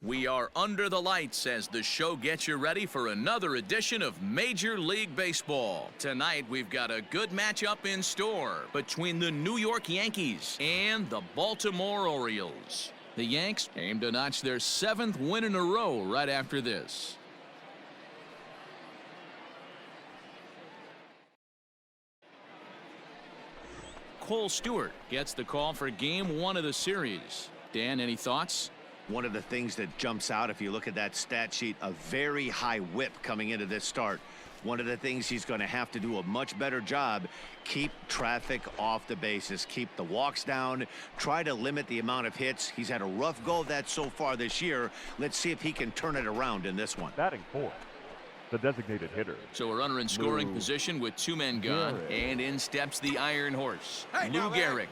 We are under the lights as the show gets you ready for another edition of Major League Baseball. Tonight, we've got a good matchup in store between the New York Yankees and the Baltimore Orioles. The Yanks aim to notch their 7th win in a row right after this. Cole Stewart gets the call for Game 1 of the series. Dan, any thoughts? One of the things that jumps out if you look at that stat sheet, a very high whip coming into this start. One of the things he's going to have to do a much better job, keep traffic off the bases, keep the walks down, try to limit the amount of hits. He's had a rough go of that so far this year. Let's see if he can turn it around in this one. Batting fourth, the designated hitter. So a runner in scoring position with 2 men gone, and in steps the Iron Horse, Lou Gehrig.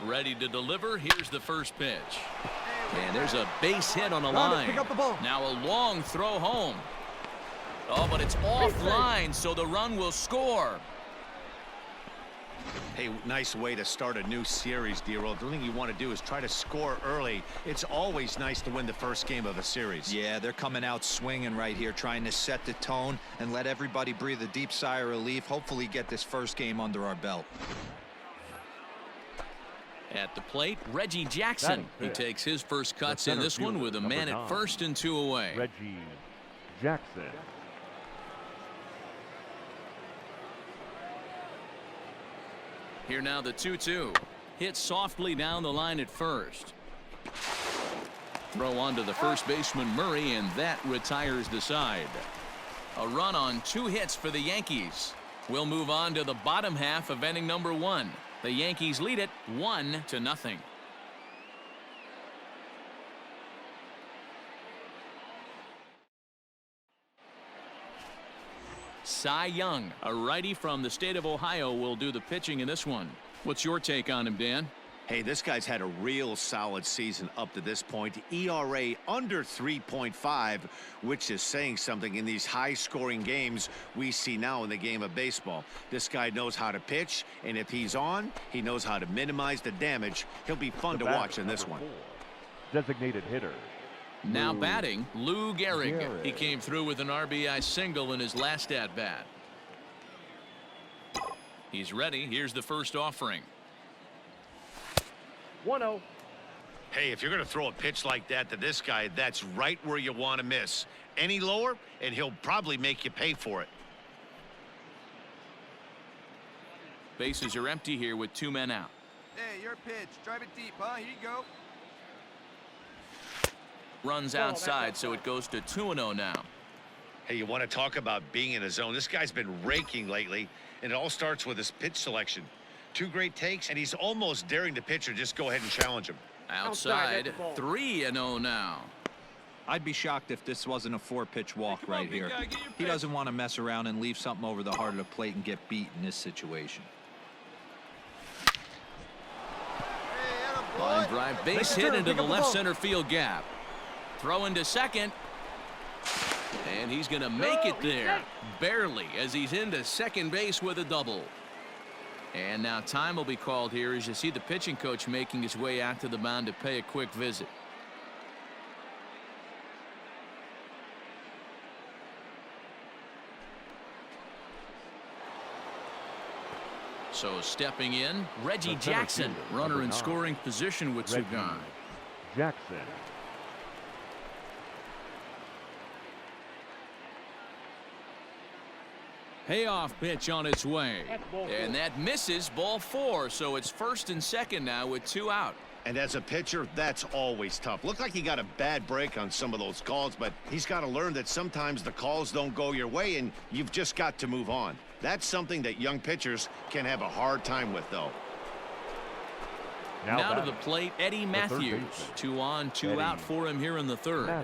Ready to deliver. Here's the first pitch. And there's a base hit on the line. Pick up the ball. Now a long throw home. Oh, but it's offline, so the run will score. Hey, nice way to start a new series, D-Roll. The thing you want to do is try to score early. It's always nice to win the first game of a series. Yeah, they're coming out swinging right here, trying to set the tone and let everybody breathe a deep sigh of relief. Hopefully get this first game under our belt. At the plate, Reggie Jackson. He takes his first cuts in this one with a man at first and 2 away. Reggie Jackson. Here now the 2-2. Hit softly down the line at first. Throw on to the first baseman Murray, and that retires the side. A run on 2 hits for the Yankees. We'll move on to the bottom half of inning number 1. The Yankees lead it 1-0. Cy Young, a righty from the state of Ohio, will do the pitching in this one. What's your take on him, Dan? Hey, this guy's had a real solid season up to this point. ERA under 3.5, which is saying something in these high-scoring games we see now in the game of baseball. This guy knows how to pitch, and if he's on, he knows how to minimize the damage. He'll be fun to watch in this one. Designated hitter. Now batting, Lou Gehrig. He came through with an RBI single in his last at-bat. He's ready. Here's the first offering. 1-0. Hey, if you're going to throw a pitch like that to this guy, that's right where you want to miss. Any lower, and he'll probably make you pay for it. Bases are empty here with 2 men out. Hey, your pitch. Drive it deep, huh? Here you go. Runs outside, so it goes to 2-0 now. Hey, you want to talk about being in a zone? This guy's been raking lately, and it all starts with his pitch selection. 2 great takes, and he's almost daring the pitcher just go ahead and challenge him. Outside, 3-0 now. I'd be shocked if this wasn't a 4-pitch walk right here. He doesn't want to mess around and leave something over the heart of the plate and get beat in this situation. Line drive, base hit into the left center field gap. Throw into second. And he's going to make it there. Barely, as he's into second base with a double. And now time will be called here as you see the pitching coach making his way out to the mound to pay a quick visit. So stepping in, Reggie Jackson, runner in scoring position with 2 gone. Jackson. Payoff pitch on its way. And that misses, ball 4. So it's first and second now with 2 out. And as a pitcher, that's always tough. Looked like he got a bad break on some of those calls, but he's got to learn that sometimes the calls don't go your way, and you've just got to move on. That's something that young pitchers can have a hard time with, though. Now to the plate, Eddie Matthews. 2 on, 2 out for him here in the 3rd. All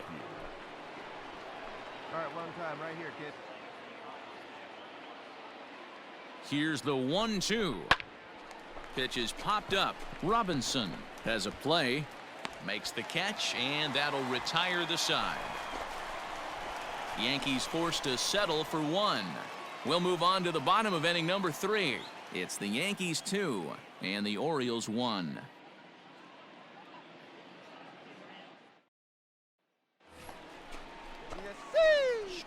right, one time right here, kid. Here's the 1-2. Pitch is popped up. Robinson has a play, makes the catch, and that'll retire the side. Yankees forced to settle for 1. We'll move on to the bottom of inning number 3. It's the Yankees 2 and the Orioles 1.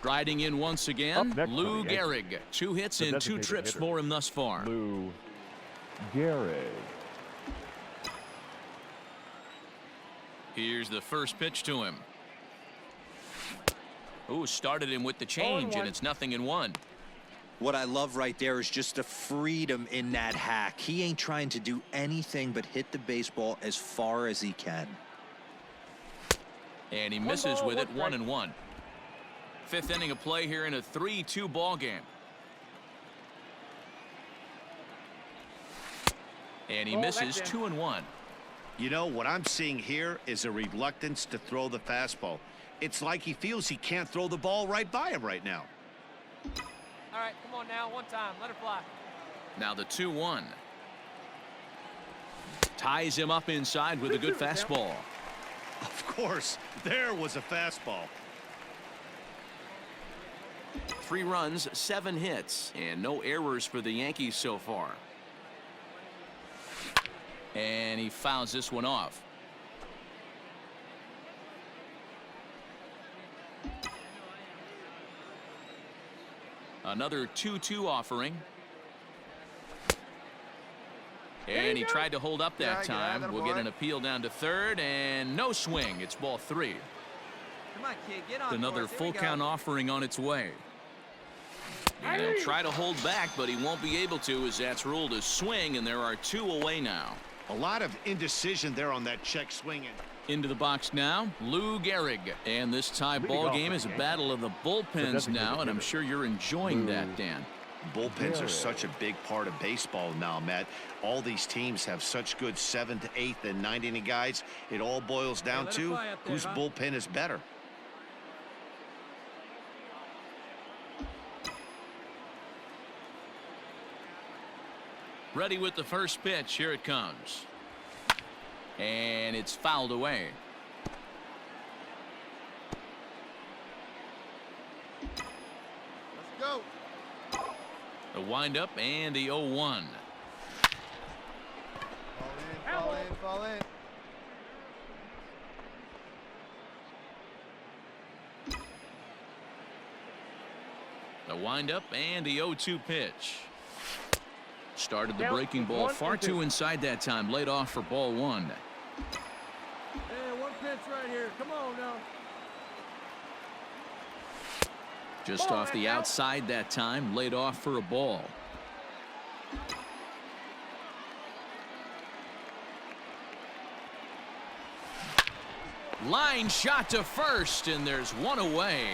Striding in once again, Up next Lou for the Gehrig. 2 hits the and 2 designated trips hitter. for him thus far. Lou Gehrig. Here's the first pitch to him. Ooh, started him with the change, and it's 0-1. What I love right there is just the freedom in that hack. He ain't trying to do anything but hit the baseball as far as he can. And he misses with it, 1-1. Fifth inning of play here in a 3-2 ball game. And he misses 2-1. You know, what I'm seeing here is a reluctance to throw the fastball. It's like he feels he can't throw the ball right by him right now. All right, come on now, one time, let her fly. Now the 2-1. Ties him up inside with a good fastball. Of course, there was a fastball. 3 runs, 7 hits, and no errors for the Yankees so far. And he fouls this one off. Another 2-2 offering. And he tried to hold up that time. We'll get an appeal down to third, and no swing. It's ball 3. Come on, kid, get on. Another full count offering on its way. And he'll try to hold back, but he won't be able to, as that's ruled a swing, and there are 2 away now. A lot of indecision there on that check swing. Into the box now, Lou Gehrig. And this tie ball game is a battle of the bullpens now, and I'm sure you're enjoying that, Dan. Bullpens are such a big part of baseball now, Matt. All these teams have such good 7th, 8th, and 9th inning guys. It all boils down to whose bullpen is better. Ready with the first pitch. Here it comes. And it's fouled away. Let's go. The windup and the 0-1. Fall in, fall in. The windup and the 0-2 pitch. Started the breaking ball far too inside that time. Laid off for ball 1. Hey, one pitch right here. Come on now. Just off the outside that time. Laid off for a ball. Line shot to first, and there's 1 away.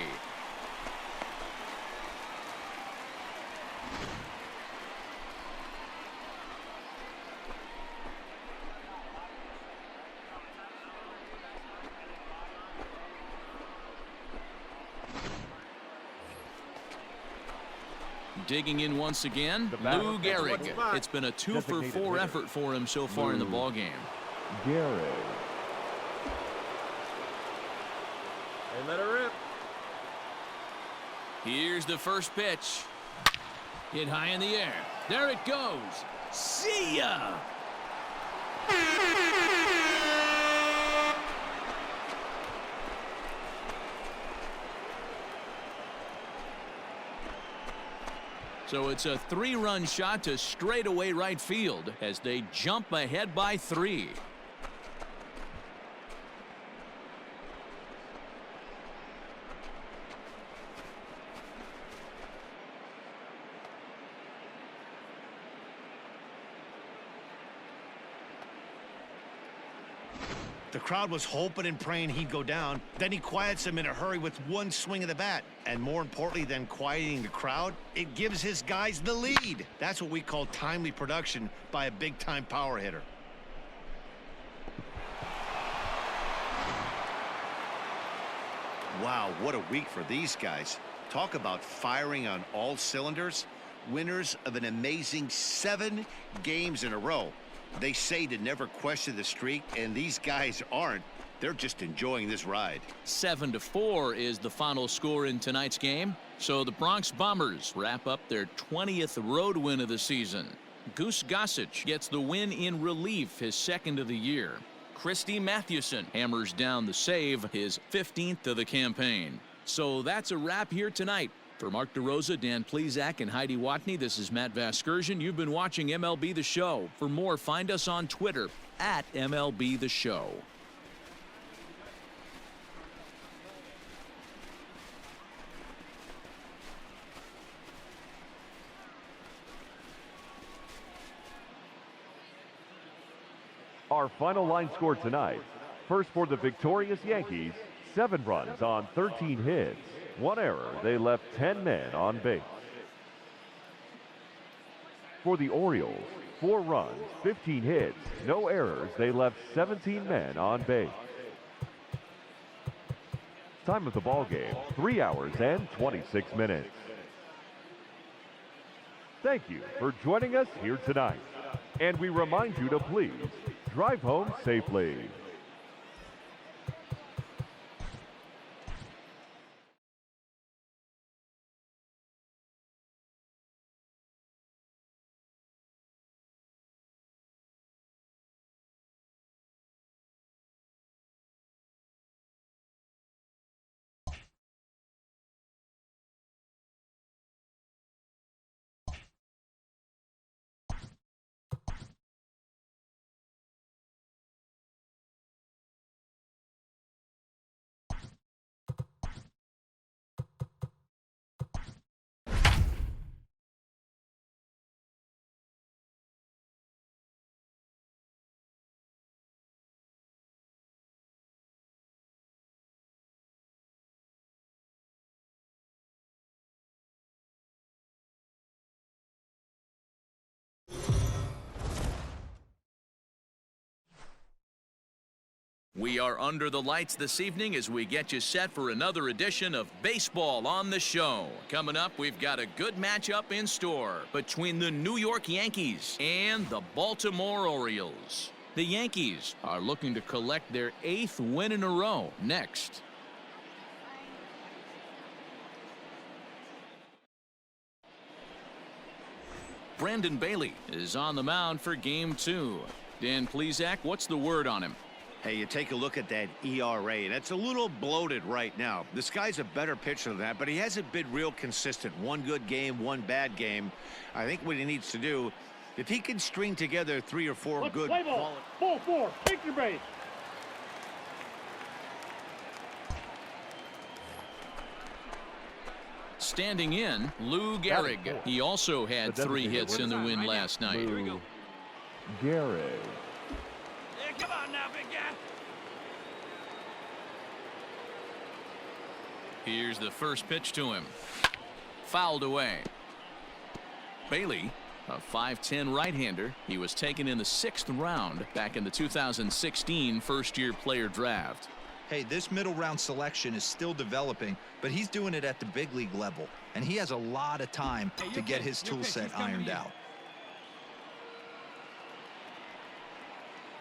Digging in once again, Lou Gehrig. It's been a 2-for-4 effort for him so far in the ball game. Gehrig. Hey, let her rip. Here's the first pitch. Hit high in the air. There it goes. See ya! So it's a 3-run shot to straightaway right field as they jump ahead by 3. The crowd was hoping and praying he'd go down. Then he quiets them in a hurry with one swing of the bat. And more importantly than quieting the crowd, it gives his guys the lead. That's what we call timely production by a big-time power hitter. Wow, what a week for these guys. Talk about firing on all cylinders. Winners of an amazing 7 games in a row. They say to never question the streak, and these guys aren't. They're just enjoying this ride. 7-4 is the final score in tonight's game. So the Bronx Bombers wrap up their 20th road win of the season. Goose Gossage gets the win in relief, his 2nd of the year. Christy Mathewson hammers down the save, his 15th of the campaign. So that's a wrap here tonight. For Mark DeRosa, Dan Plezak, and Heidi Watney, this is Matt Vasgersian. You've been watching MLB The Show. For more, find us on Twitter at MLB The Show. Our final line score tonight. First for the victorious Yankees, 7 runs on 13 hits. 1 error, they left 10 men on base. For the Orioles, 4 runs, 15 hits, no errors, they left 17 men on base. Time of the ball game, 3 hours and 26 minutes. Thank you for joining us here tonight. And we remind you to please drive home safely. We are under the lights this evening as we get you set for another edition of Baseball on the Show. Coming up, we've got a good matchup in store between the New York Yankees and the Baltimore Orioles. The Yankees are looking to collect their 8th win in a row next. Brandon Bailey is on the mound for Game 2. Dan Plezak, what's the word on him? Hey, you take a look at that ERA. That's a little bloated right now. This guy's a better pitcher than that, but he hasn't been real consistent. One good game, one bad game. I think what he needs to do, if he can string together 3 or 4 good play ball. Ball 4. Take your base. Standing in, Lou Gehrig. He also had 3 hits in the win last night. Lou Gehrig. Yeah, come on now, big guy. Here's the first pitch to him. Fouled away. Bailey, a 5'10" right-hander. He was taken in the 6th round back in the 2016 first-year player draft. Hey, this middle round selection is still developing, but he's doing it at the big league level, and he has a lot of time to get his tool set ironed out.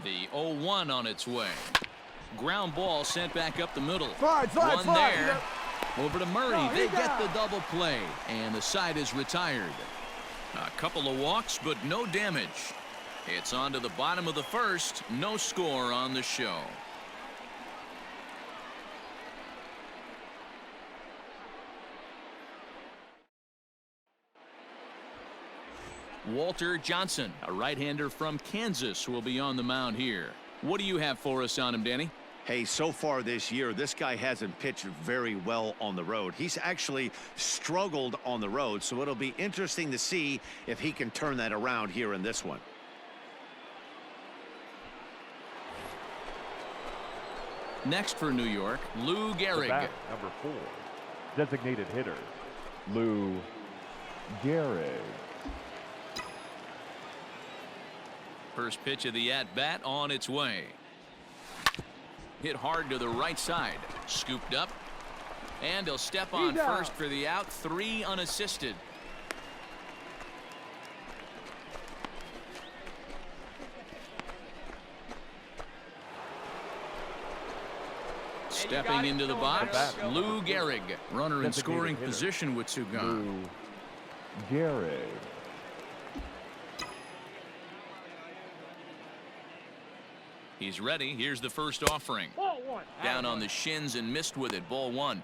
The 0-1 on its way. Ground ball sent back up the middle. Slide, One there. Over to Murray. They get the double play, and the side is retired. A couple of walks, but no damage. It's on to the bottom of the first. No score on the show. Walter Johnson, a right-hander from Kansas, will be on the mound here. What do you have for us on him, Danny? Hey, so far this year, this guy hasn't pitched very well on the road. He's actually struggled on the road, so it'll be interesting to see if he can turn that around here in this one. Next for New York, Lou Gehrig. Bat, number 4, designated hitter, Lou Gehrig. First pitch of the at-bat on its way. Hit hard to the right side. Scooped up. And he'll step on first for the out. 3 unassisted. Stepping into the box, Lou Gehrig. Runner in scoring position with 2 gone. Lou Gehrig. He's ready. Here's the first offering. Ball 1. Down on the shins and missed with it. Ball 1.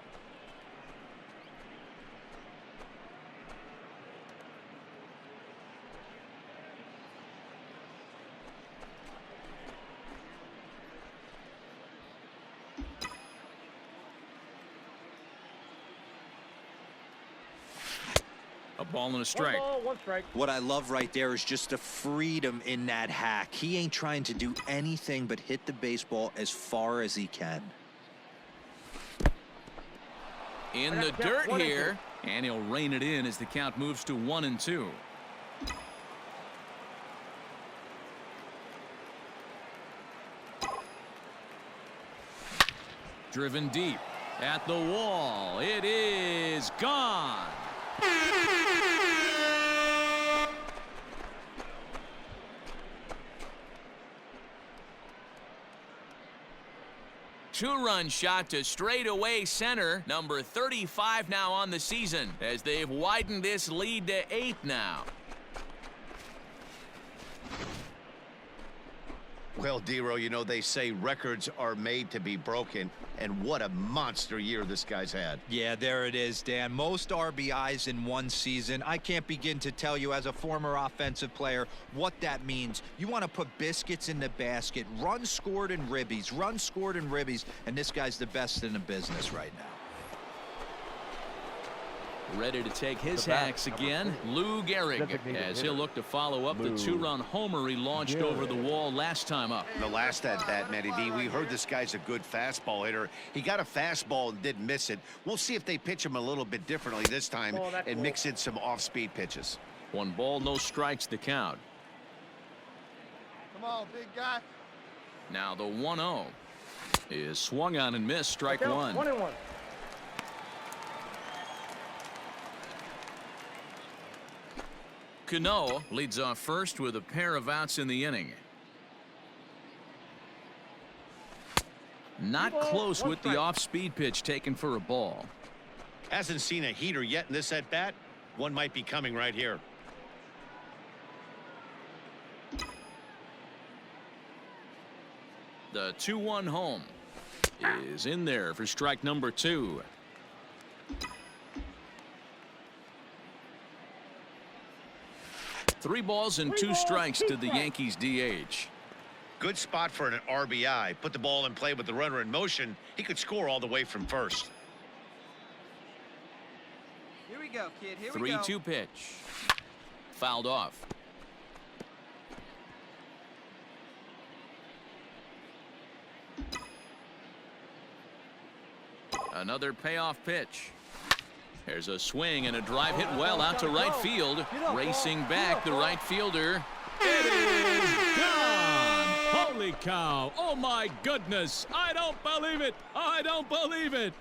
A ball and a strike. 1 ball, 1 strike. What I love right there is just the freedom in that hack. He ain't trying to do anything but hit the baseball as far as he can. In the dirt here, and he'll rein it in as the count moves to 1-2. Driven deep at the wall. It is gone. Two-run shot to straightaway center. Number 35 now on the season as they've widened this lead to 8 now. Well, Dero, you know, they say records are made to be broken, and what a monster year this guy's had. Yeah, there it is, Dan. Most RBIs in one season. I can't begin to tell you as a former offensive player what that means. You want to put biscuits in the basket, runs scored and ribbies, and this guy's the best in the business right now. Ready to take his hacks again, Lou Gehrig, as he'll look to follow up the two-run homer he launched over the wall last time up. The last at-bat, Matty V, we heard this guy's a good fastball hitter. He got a fastball and didn't miss it. We'll see if they pitch him a little bit differently this time and mix in some off-speed pitches. 1 ball, no strikes the count. Come on, big guy. Now the 1-0 is swung on and missed, strike 1. 1-1. Cano leads off first with a pair of outs in the inning. Not close with the off-speed pitch taken for a ball. Hasn't seen a heater yet in this at-bat. One might be coming right here. The 2-1 home is in there for strike number 2. Three balls and 2 strikes to the Yankees DH. Good spot for an RBI. Put the ball in play with the runner in motion. He could score all the way from first. Here we go, kid. Here we go. 3-2 pitch. Fouled off. Another payoff pitch. There's a swing and a drive hit well out to right field. Racing back, the right fielder. It is gone! Holy cow! Oh my goodness! I don't believe it! I don't believe it!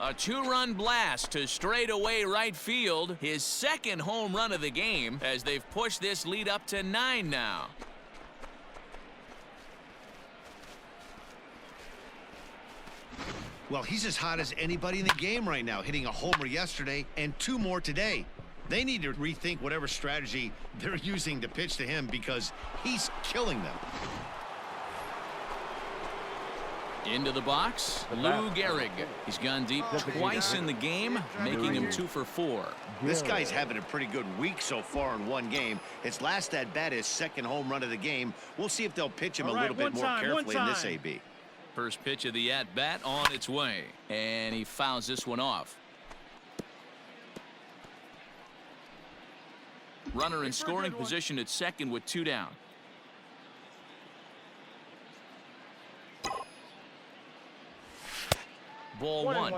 A 2-run blast to straightaway right field. His second home run of the game as they've pushed this lead up to 9 now. Well, he's as hot as anybody in the game right now, hitting a homer yesterday and 2 more today. They need to rethink whatever strategy they're using to pitch to him because he's killing them. Into the box, Lou Gehrig. He's gone deep twice in the game, making him 2 for 4. This guy's having a pretty good week so far in one game. His last at-bat, his second home run of the game. We'll see if they'll pitch him a little bit more carefully in this AB. First pitch of the at-bat on its way, and he fouls this one off. Runner in scoring position at second with 2 down. Ball 1.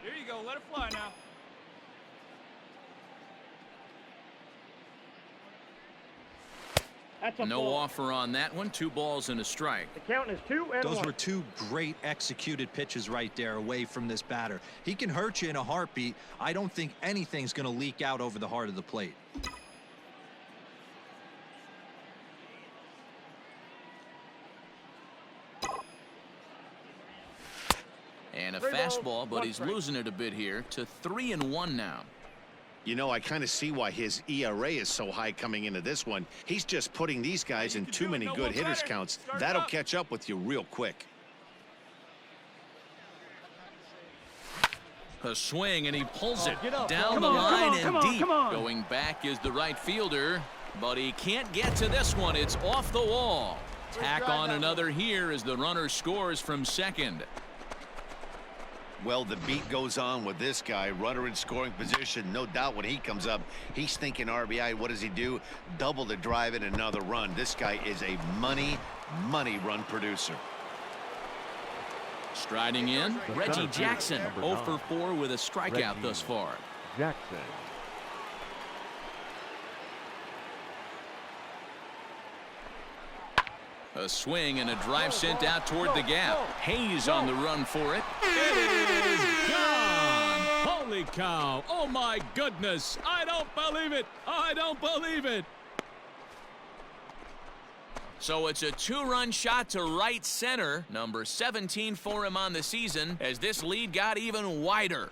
Here you go. Let it fly now. That's a No ball. offer on that one. 2 balls and a strike. The count is 2-1. Those were 2 great executed pitches right there away from this batter. He can hurt you in a heartbeat. I don't think anything's going to leak out over the heart of the plate. And a 3 balls, fastball, but 1 he's strike. losing it a bit here to 3-1 now. You know, I kind of see why his ERA is so high coming into this one. He's just putting these guys in too many good hitters counts. That'll catch up with you real quick. A swing, and he pulls it get up. down Come the on, line come on, and come on, deep. come on. Going back is the right fielder. But he can't get to this one. It's off the wall. Tack on another here as the runner scores from second. Well, the beat goes on with this guy. Runner in scoring position. No doubt when he comes up, he's thinking RBI. What does he do? Double the drive and another run. This guy is a money run producer. Striding in, Reggie Jackson, 0 for 4 with a strikeout thus far. Jackson. A swing and a drive sent out toward the gap. Hayes on the run for it. It is gone. Holy cow. Oh, my goodness. I don't believe it. I don't believe it. So it's a 2-run shot to right center. Number 17 for him on the season as this lead got even wider.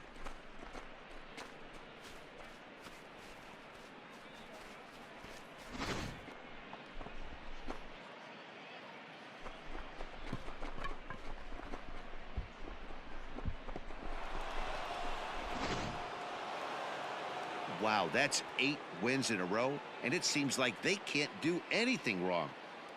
Wow, that's 8 wins in a row, and it seems like they can't do anything wrong.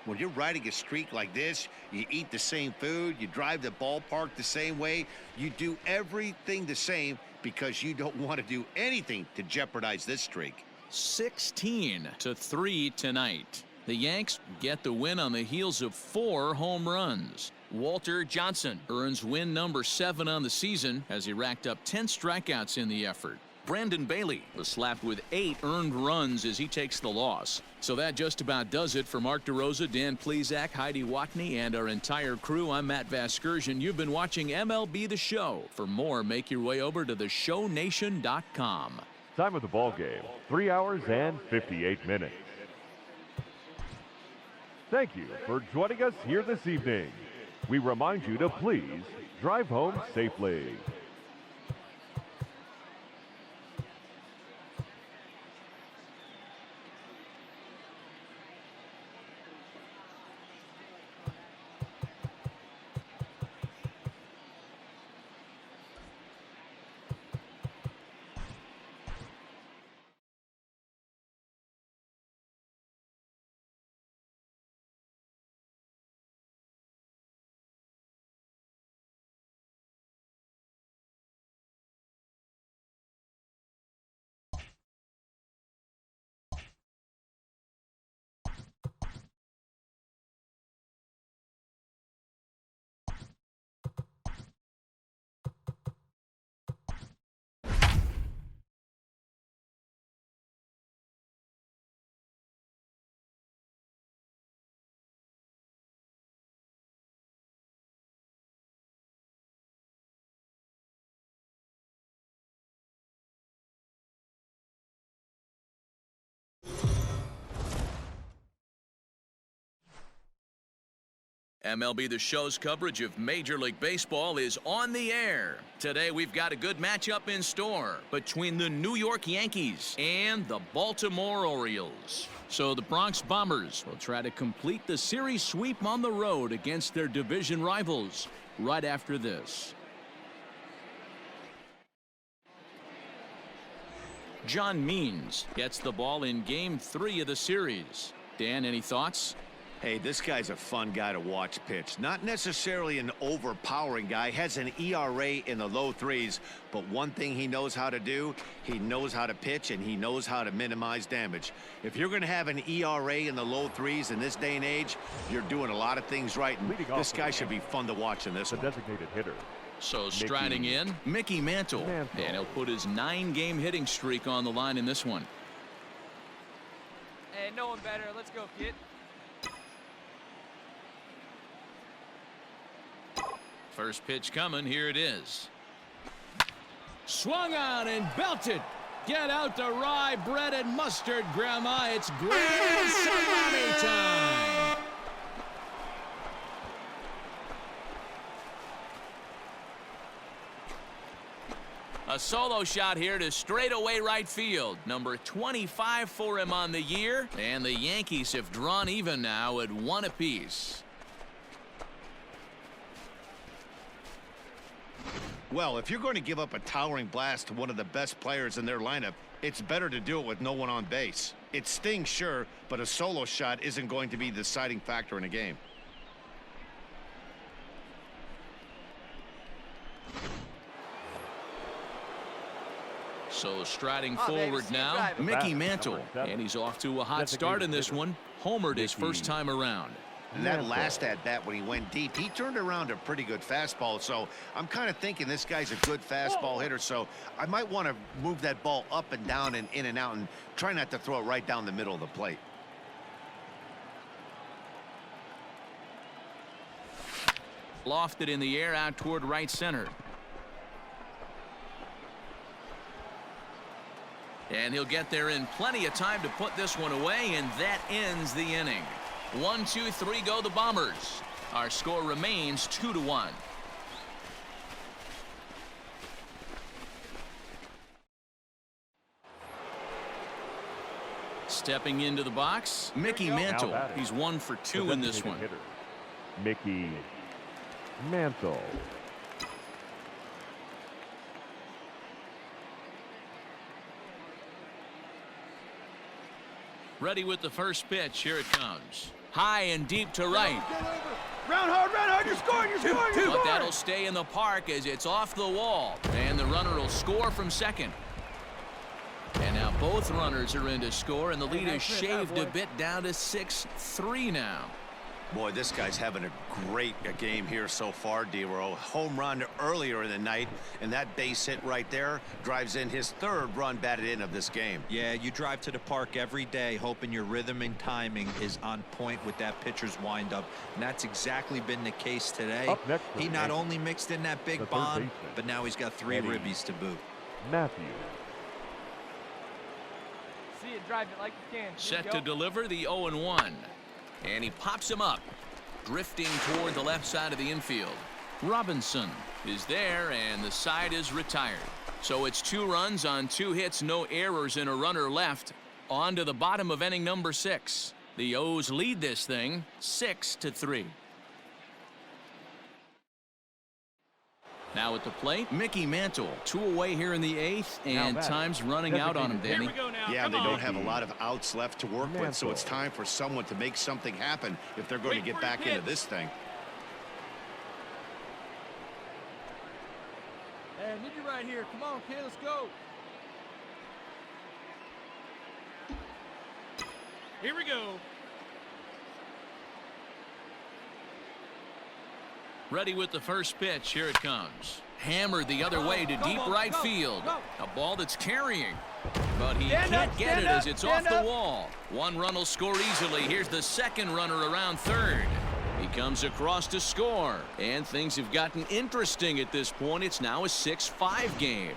When you're riding a streak like this, you eat the same food, you drive the ballpark the same way, you do everything the same because you don't want to do anything to jeopardize this streak. 16-3 tonight. The Yanks get the win on the heels of 4 home runs. Walter Johnson earns win number 7 on the season as he racked up 10 strikeouts in the effort. Brandon Bailey was slapped with 8 earned runs as he takes the loss. So that just about does it for Mark DeRosa, Dan Plesac, Heidi Watney, and our entire crew. I'm Matt Vasgersian. You've been watching MLB The Show. For more, make your way over to theshownation.com. Time of the ball game, 3 hours and 58 minutes. Thank you for joining us here this evening. We remind you to please drive home safely. MLB The Show's coverage of Major League Baseball is on the air. Today we've got a good matchup in store between the New York Yankees and the Baltimore Orioles. So the Bronx Bombers will try to complete the series sweep on the road against their division rivals right after this. John Means gets the ball in Game 3 of the series. Dan, any thoughts? Hey, this guy's a fun guy to watch pitch. Not necessarily an overpowering guy. Has an ERA in the low 3s. But one thing he knows how to do, he knows how to pitch and he knows how to minimize damage. If you're going to have an ERA in the low 3s in this day and age, you're doing a lot of things right. And this guy should be fun to watch in this one. The designated hitter. So striding in, Mickey Mantle. And he'll put his 9-game hitting streak on the line in this one. Hey, no one better. Let's go, kid. First pitch coming. Here it is. Swung on and belted. Get out the rye bread and mustard, Grandma. It's grand salami time. A solo shot here to straightaway right field. Number 25 for him on the year. And the Yankees have drawn even now at 1 apiece. Well, if you're going to give up a towering blast to one of the best players in their lineup, it's better to do it with no one on base. It stings, sure, but a solo shot isn't going to be the deciding factor in a game. So striding forward now, Mickey Mantle. And he's off to a hot start in this one. Homered his first time around. And that last at-bat when he went deep, he turned around a pretty good fastball. So I'm kind of thinking this guy's a good fastball hitter. So I might want to move that ball up and down and in and out and try not to throw it right down the middle of the plate. Lofted in the air out toward right center. And he'll get there in plenty of time to put this one away, and that ends the inning. 1, 2, 3 go the Bombers. Our score remains 2-1. Stepping into the box, Mickey Mantle. He's 1 for 2 in this one. Mickey Mantle. Ready with the first pitch. Here it comes. High and deep to right. Round hard, you're scoring, you're scoring. But that'll stay in the park as it's off the wall. And the runner will score from second. And now both runners are in to score, and the lead is shaved a bit down to 6-3 now. Boy, this guy's having a great game here so far, D-Row. Home run earlier in the night, and that base hit right there drives in his 3rd run batted in of this game. Yeah, you drive to the park every day hoping your rhythm and timing is on point with that pitcher's windup, and that's exactly been the case today. He not only mixed in that big bomb, but now he's got 3 ribbies to boot. Matthew. See it, drive it like you can. Set to deliver the 0-1. And he pops him up, drifting toward the left side of the infield. Robinson is there, and the side is retired. So it's 2 runs on 2 hits, no errors, and a runner left. On to the bottom of inning number 6. The O's lead this thing 6-3. Now at the plate, Mickey Mantle. 2 away here in the 8th, and time's running out on him, Danny. Yeah, they don't have a lot of outs left to work with, so it's time for someone to make something happen if they're going to get back into this thing. Hey, I need you right here. Come on, kid, let's go. Here we go. Ready with the first pitch. Here it comes. Hammered the other way to deep right field. A ball that's carrying. But he can't get it as it's off the wall. 1 run will score easily. Here's the 2nd runner around 3rd. He comes across to score. And things have gotten interesting at this point. It's now a 6-5 game.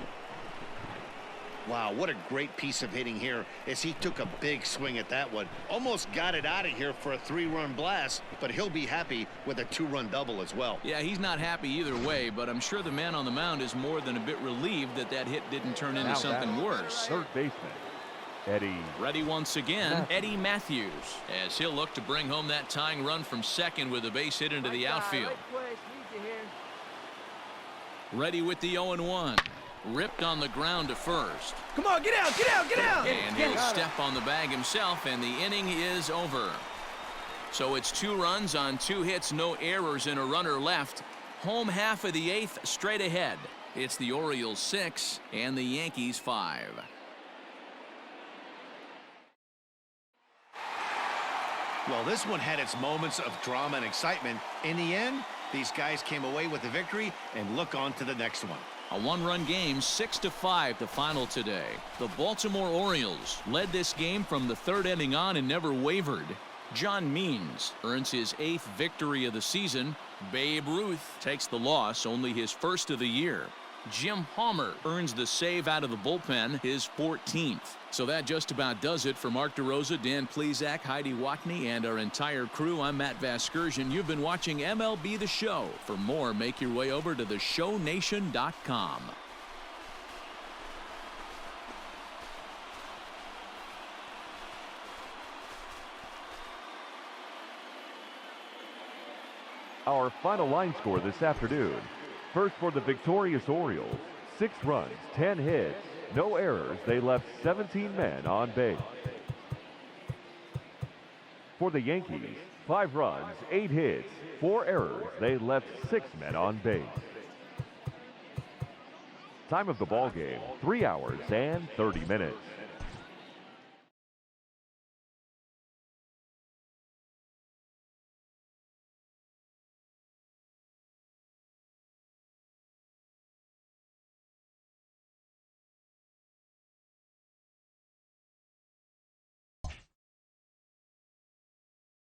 Wow, what a great piece of hitting here as he took a big swing at that one. Almost got it out of here for a 3-run blast, but he'll be happy with a 2-run double as well. Yeah, he's not happy either way, but I'm sure the man on the mound is more than a bit relieved that that hit didn't turn into something worse. 3rd baseman, Eddie. Ready once again, Eddie Matthews, as he'll look to bring home that tying run from second with a base hit into the outfield. Ready with the 0-1. Ripped on the ground to first. Come on, get out, get out, get out. And he'll step on the bag himself, and the inning is over. So it's 2 runs on 2 hits, no errors, and a runner left. Home half of the 8th straight ahead. It's the Orioles 6 and the Yankees 5. Well, this one had its moments of drama and excitement. In the end, these guys came away with the victory and look on to the next one. A 1-run game, 6-5 the final today. The Baltimore Orioles led this game from the 3rd inning on and never wavered. John Means earns his 8th victory of the season. Babe Ruth takes the loss, only his 1st of the year. Jim Palmer earns the save out of the bullpen, his 14th. So that just about does it for Mark DeRosa, Dan Plesac, Heidi Watney, and our entire crew. I'm Matt Vasgersian. You've been watching MLB The Show. For more, make your way over to theshownation.com. Our final line score this afternoon. First for the victorious Orioles, 6 runs, 10 hits, no errors. They left 17 men on base. For the Yankees, 5 runs, 8 hits, 4 errors. They left 6 men on base. Time of the ball game, 3 hours and 30 minutes.